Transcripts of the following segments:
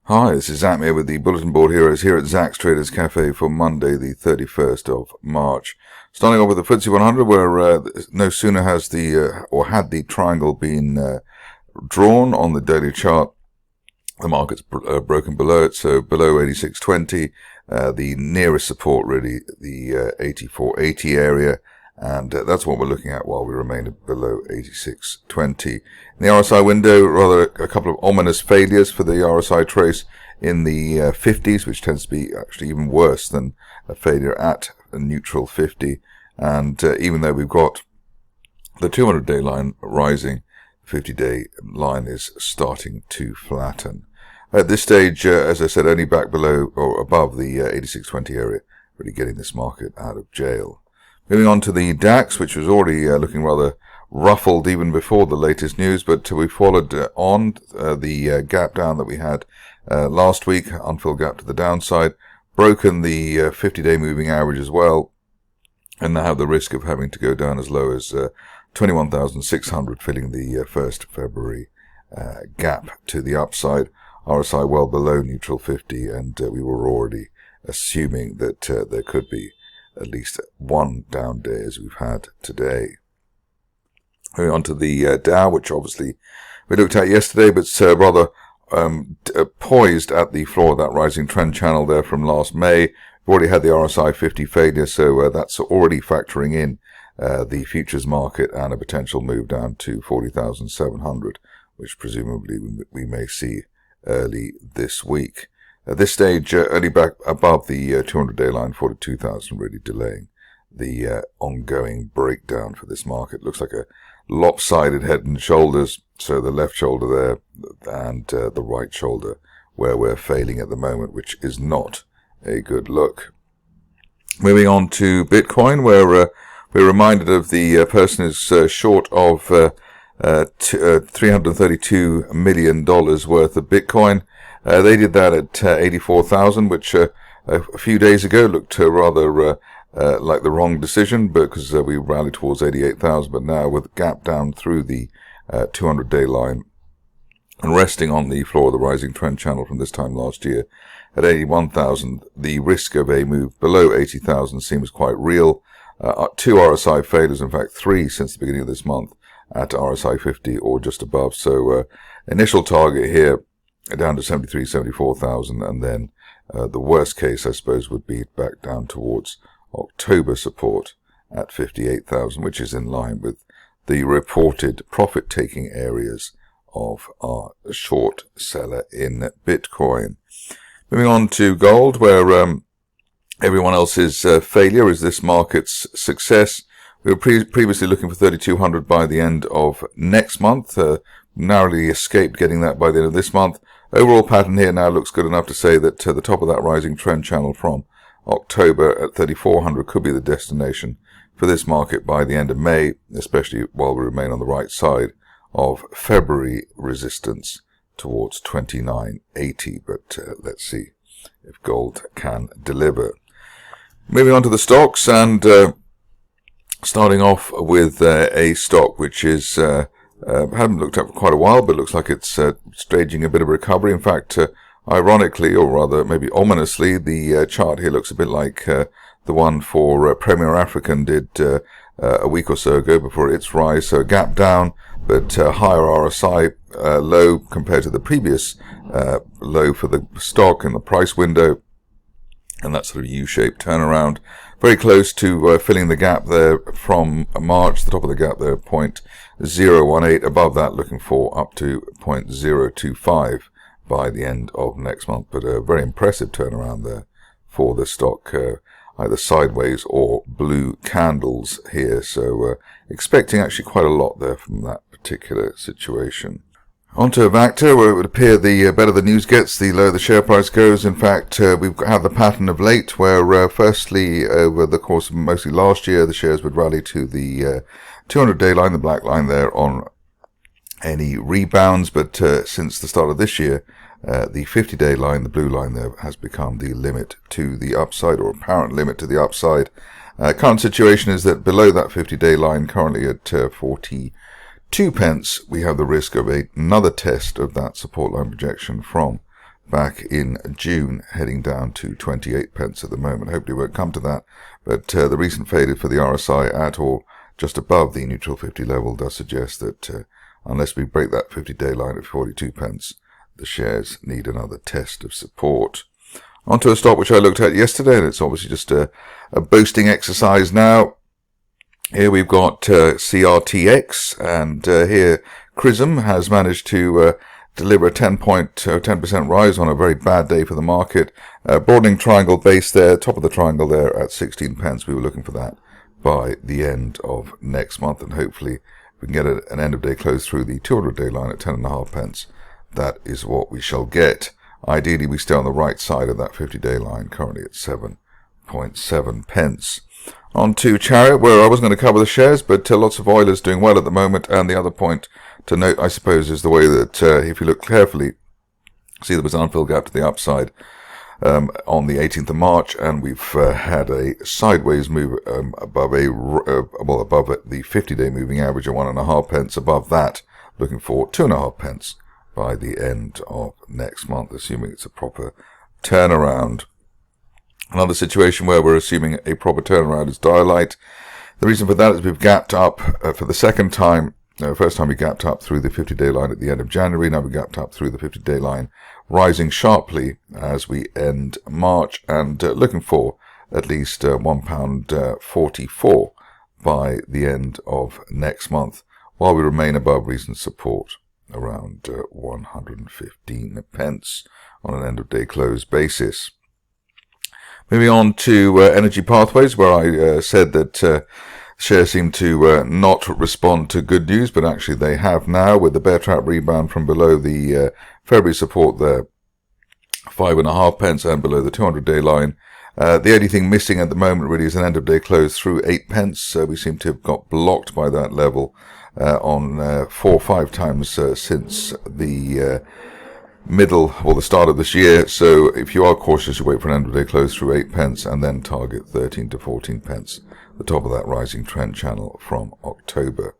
Hi, this is Zach here with the Bulletin Board Heroes here at Zach's Traders Cafe for Monday, the 31st of March. Starting off with the FTSE 100, where no sooner has had the triangle been drawn on the daily chart, the market's broken below it, so below 86.20, the nearest support really, the 84.80 area, and that's what we're looking at while we remain below 86.20. In the RSI window, rather a couple of ominous failures for the RSI trace in the 50s, which tends to be actually even worse than a failure at a neutral 50. And even though we've got the 200-day line rising, the 50-day line is starting to flatten. At this stage, as I said, only back below or above the 86.20 area, really getting this market out of jail. Moving on to the DAX, which was already looking rather ruffled even before the latest news, but we followed on the gap down that we had last week, unfilled gap to the downside, broken the 50-day moving average as well, and now have the risk of having to go down as low as 21,600, filling the 1st February gap to the upside. RSI well below neutral 50, and we were already assuming that there could be at least one down day as we've had today. Moving on to the Dow, which obviously we looked at yesterday, but rather poised at the floor of that rising trend channel there from last May. We've already had the RSI 50 failure, so that's already factoring in the futures market and a potential move down to 40,700, which presumably we may see early this week. At this stage, only back above the 200-day line, 42,000, really delaying the ongoing breakdown for this market. Looks like a lopsided head and shoulders, so the left shoulder there and the right shoulder where we're failing at the moment, which is not a good look. Moving on to Bitcoin, where we're reminded of the person who's short of $332 million worth of Bitcoin. They did that at 84,000, which a few days ago looked rather like the wrong decision because we rallied towards 88,000, but now with a gap down through the 200-day line and resting on the floor of the rising trend channel from this time last year at 81,000, the risk of a move below 80,000 seems quite real. 2 RSI failures, in fact 3 since the beginning of this month at RSI 50 or just above. So initial target here down to 74,000, and then the worst case, I suppose, would be back down towards October support at 58,000, which is in line with the reported profit-taking areas of our short seller in Bitcoin. Moving on to gold, where everyone else's failure is this market's success. We were previously looking for 3,200 by the end of next month. Narrowly escaped getting that by the end of this month. Overall pattern here now looks good enough to say that the top of that rising trend channel from October at 3,400 could be the destination for this market by the end of May, especially while we remain on the right side of February resistance towards 29.80. But let's see if gold can deliver. Moving on to the stocks, and starting off with a stock which is haven't looked at for quite a while, but looks like it's staging a bit of a recovery. In fact, ironically, or rather maybe ominously, the chart here looks a bit like the one for Premier African did a week or so ago before its rise. So a gap down, but higher RSI low compared to the previous low for the stock in the price window. And that sort of U-shaped turnaround. Very close to filling the gap there from March, the top of the gap there, 0.018. Above that, looking for up to 0.025 by the end of next month. But a very impressive turnaround there for the stock, either sideways or blue candles here. So expecting actually quite a lot there from that particular situation. On to Avacta, where it would appear the better the news gets, the lower the share price goes. In fact, we've had the pattern of late where, firstly, over the course of mostly last year, the shares would rally to the 200-day line, the black line there, on any rebounds. But since the start of this year, the 50-day line, the blue line there, has become the limit to the upside, or apparent limit to the upside. Current situation is that below that 50-day line, currently at 42 pence, we have the risk of another test of that support line projection from back in June, heading down to 28 pence at the moment. Hopefully it won't come to that, but the recent failure for the RSI at all just above the neutral 50 level does suggest that unless we break that 50-day line at 42 pence, the shares need another test of support. Onto a stock which I looked at yesterday, and it's obviously just a boasting exercise now. Here we've got CRTX, and here Crism has managed to deliver a 10% rise on a very bad day for the market. Broadening triangle base there, top of the triangle there at 16 pence. We were looking for that by the end of next month, and hopefully we can get an end of day close through the 200-day line at 10.5 pence. That is what we shall get. Ideally, we stay on the right side of that 50-day line, currently at 7.7 pence. On to Chariot, where I wasn't going to cover the shares, but lots of oilers doing well at the moment. And the other point to note, I suppose, is the way that if you look carefully, see there was an unfilled gap to the upside on the 18th of March, and we've had a sideways move above the 50-day moving average of 1.5 pence. Above that, looking for 2.5 pence by the end of next month, assuming it's a proper turnaround. Another situation where we're assuming a proper turnaround is Dialight. The reason for that is we've gapped up for the second time. First time we gapped up through the 50-day line at the end of January. Now we gapped up through the 50-day line, rising sharply as we end March, and looking for at least £1.44 by the end of next month, while we remain above recent support around 115 pence on an end-of-day close basis. Moving on to EnergyPathways, where I said that shares seem to not respond to good news, but actually they have now, with the bear trap rebound from below the February support there, 5.5 pence, and below the 200-day line. The only thing missing at the moment really is an end-of-day close through 8 pence. So we seem to have got blocked by that level on 4 or 5 times since the the start of this year. So if you are cautious, you wait for an end-of-day close through 8 pence and then target 13 to 14 pence, the top of that rising trend channel from October.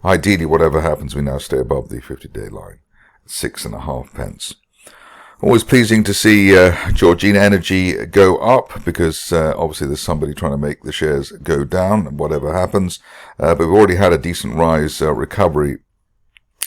Ideally, whatever happens, we now stay above the 50-day line, 6.5 pence. Always pleasing to see Georgina Energy go up, because obviously there's somebody trying to make the shares go down, whatever happens. But we've already had a decent rise, recovery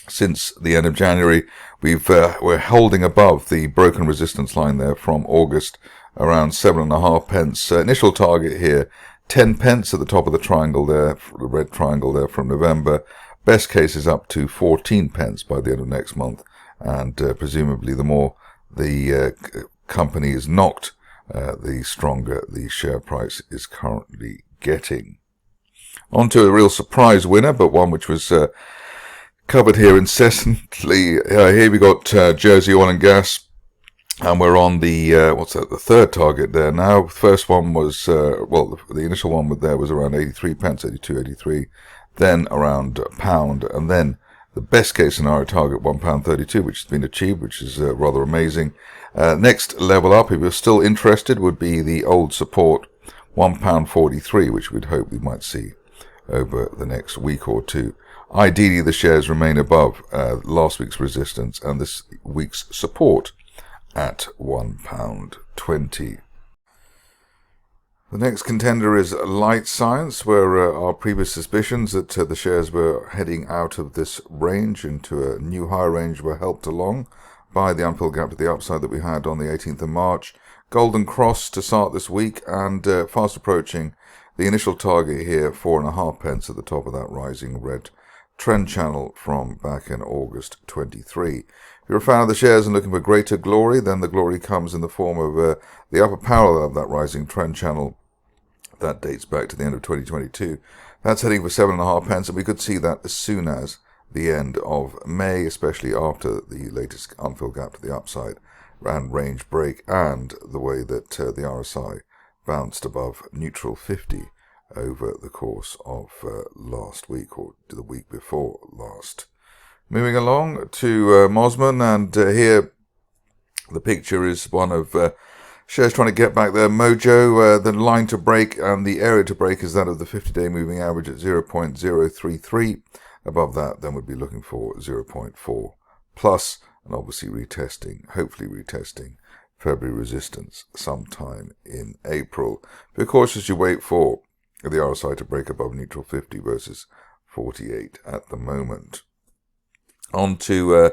since the end of January. We're holding above the broken resistance line there from August, around 7.5 pence. Initial target here, 10 pence at the top of the triangle there, the red triangle there from November. Best case is up to 14 pence by the end of next month, and presumably the more the company is knocked, the stronger the share price is currently getting. On to a real surprise winner, but one which was covered here incessantly. Here we got Jersey Oil and Gas, and we're on the the third target there now. First one was the initial one there was around 83 pence, 82, 83, then around £1, and then the best case scenario target £1.32, which has been achieved, which is rather amazing. Next level up, if you're still interested, would be the old support £1.43, which we'd hope we might see over the next week or two. Ideally, the shares remain above last week's resistance and this week's support at £1.20. The next contender is Light Science, where our previous suspicions that the shares were heading out of this range into a new higher range were helped along by the unfilled gap to the upside that we had on the 18th of March. Golden cross to start this week, and fast approaching the initial target here, 4.5 pence at the top of that rising red trend channel from back in August 23. If you're a fan of the shares and looking for greater glory, then the glory comes in the form of the upper parallel of that rising trend channel. That dates back to the end of 2022. That's heading for 7.5 pence, and we could see that as soon as the end of May, especially after the latest unfilled gap to the upside and range break, and the way that the RSI bounced above neutral 50 over the course of last week, or the week before last. Moving along to Mosman, and here the picture is one of shares trying to get back their mojo. The line to break and the area to break is that of the 50-day moving average at 0.033. Above that, then we'd be looking for 0.4 plus, and obviously hopefully retesting February resistance sometime in April. Be cautious you wait for the RSI to break above neutral 50 versus 48 at the moment. On to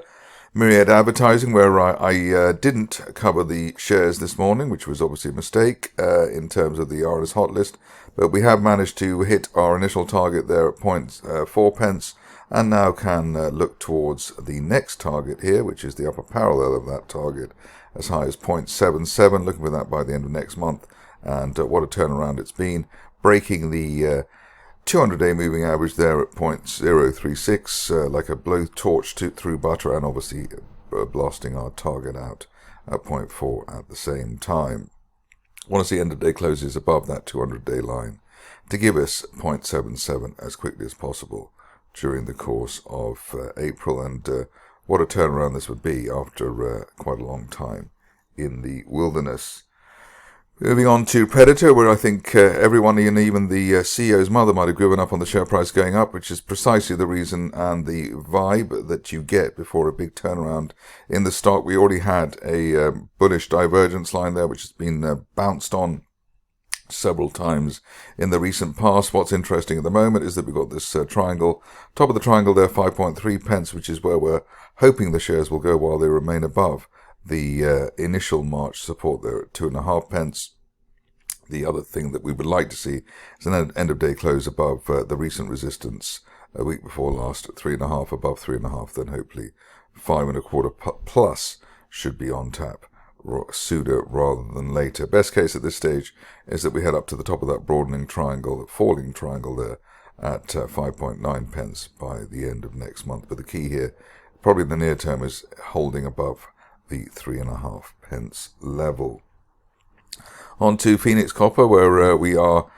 Mirriad advertising, where I didn't cover the shares this morning, which was obviously a mistake in terms of the RS hot list, but we have managed to hit our initial target there at 0.4 pence, and now can look towards the next target here, which is the upper parallel of that target, as high as 0.77, looking for that by the end of next month. And what a turnaround it's been, breaking the 200-day moving average there at 0.036, like a blowtorch through butter, and obviously blasting our target out at 0.4 at the same time. Want to see end-of-day closes above that 200-day line to give us 0.77 as quickly as possible during the course of April, and what a turnaround this would be after quite a long time in the wilderness. Moving on to Predator, where I think everyone, even the CEO's mother, might have given up on the share price going up, which is precisely the reason and the vibe that you get before a big turnaround in the stock. We already had a bullish divergence line there, which has been bounced on several times in the recent past. What's interesting at the moment is that we've got this triangle, top of the triangle there, 5.3 pence, which is where we're hoping the shares will go while they remain above the initial March support there at 2.5 pence. The other thing that we would like to see is an end-of-day close above the recent resistance a week before last at 3.5, above 3.5, then hopefully 5.25 plus should be on tap sooner rather than later. Best case at this stage is that we head up to the top of that broadening triangle, falling triangle there at 5.9 pence by the end of next month. But the key here, probably in the near term, is holding above the 3.5 pence level. On to Phoenix Copper, where we are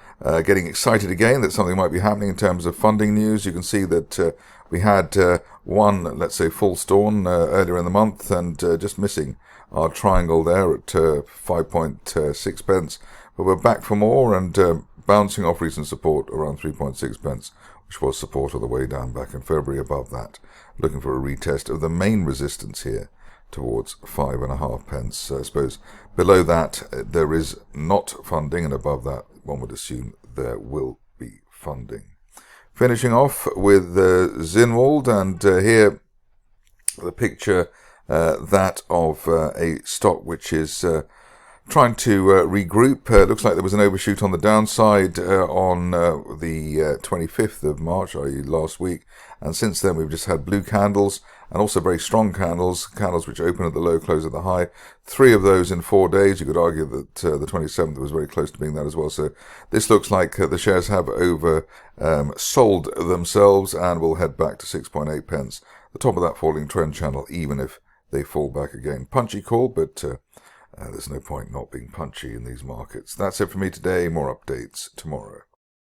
getting excited again that something might be happening in terms of funding news. You can see that we had one, let's say, full storm earlier in the month, and just missing our triangle there at 5.6 pence. But we're back for more, and bouncing off recent support around 3.6 pence, which was support all the way down back in February. Above that, looking for a retest of the main resistance here towards 5.5 pence. I suppose below that there is not funding, and above that one would assume there will be funding. Finishing off with Zinnwald, and here the picture that of a stock which is trying to regroup. Looks like there was an overshoot on the downside on the 25th of March, i.e. last week, and since then we've just had blue candles, and also very strong candles which open at the low, close at the high. 3 of those in 4 days. You could argue that the 27th was very close to being that as well. So this looks like the shares have sold themselves and will head back to 6.8 pence. The top of that falling trend channel, even if they fall back again. Punchy call, but there's no point not being punchy in these markets. That's it for me today. More updates tomorrow.